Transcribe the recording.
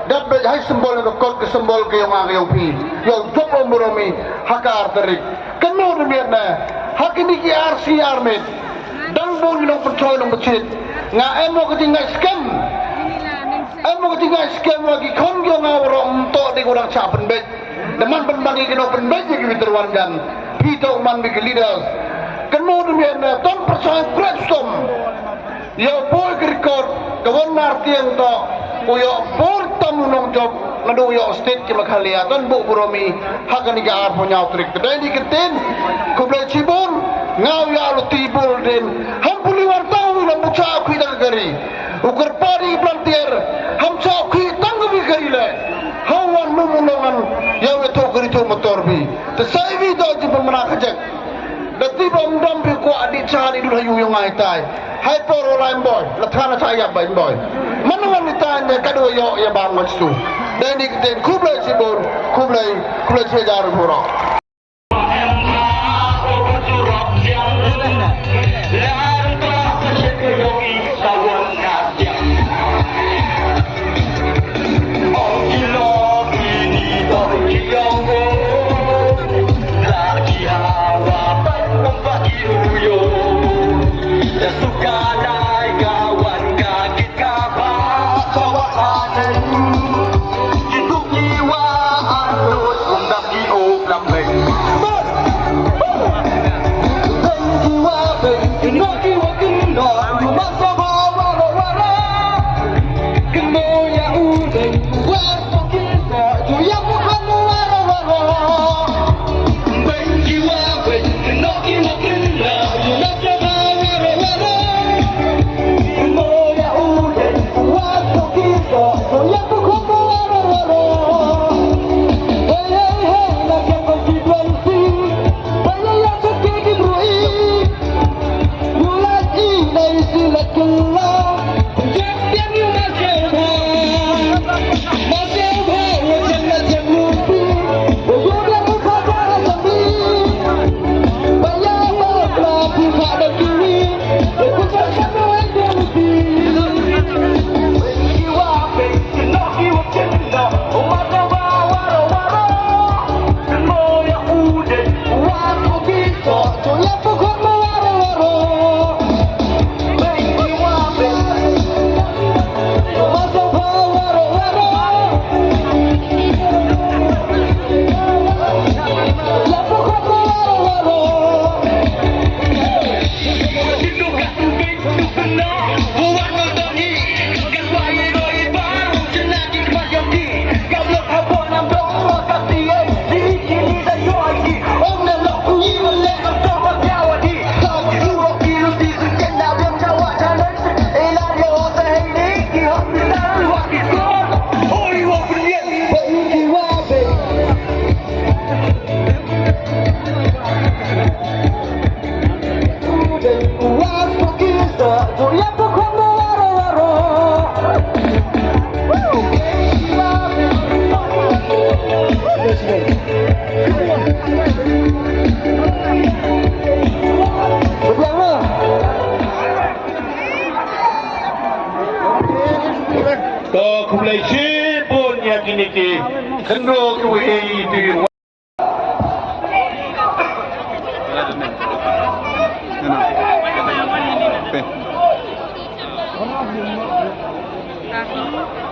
dapat hai simbol ng kot ke simbol ke yang ang pi yang job umromi hakar tarik kanu demian na hakini ki RC armet dan bong ng percaya ng becit nga emo ketinggal scam lagi kon yo ngawro untuk di kurang capen bet deman penbagi kena penbet jadi terwangan pito man big leaders kanu demian na ton percaya platform yo boy record kawan artian to uyo bor tamunong job nado uyo state ki maghaliatan bu buromi hagan iga arpo nyaw trik kedai di ketin kublai cibon ngaw ya lu tibul din hampuli wartaw na mucha kui gari ukur pari plantier hamsa kui tanggabi gari le hawan numunongan yaw eto gari to motor bi tesai vi do jibon manakajak dati bom dom bi ko adi chani dul hayu yung ai tai hai poro line boy lathana saya bai boy manuan ditanya kado yo ya bang masu dan diketin kublai sibur kublai sejar buro Kublai Cibon yang kini ki kendo ki di Thank you.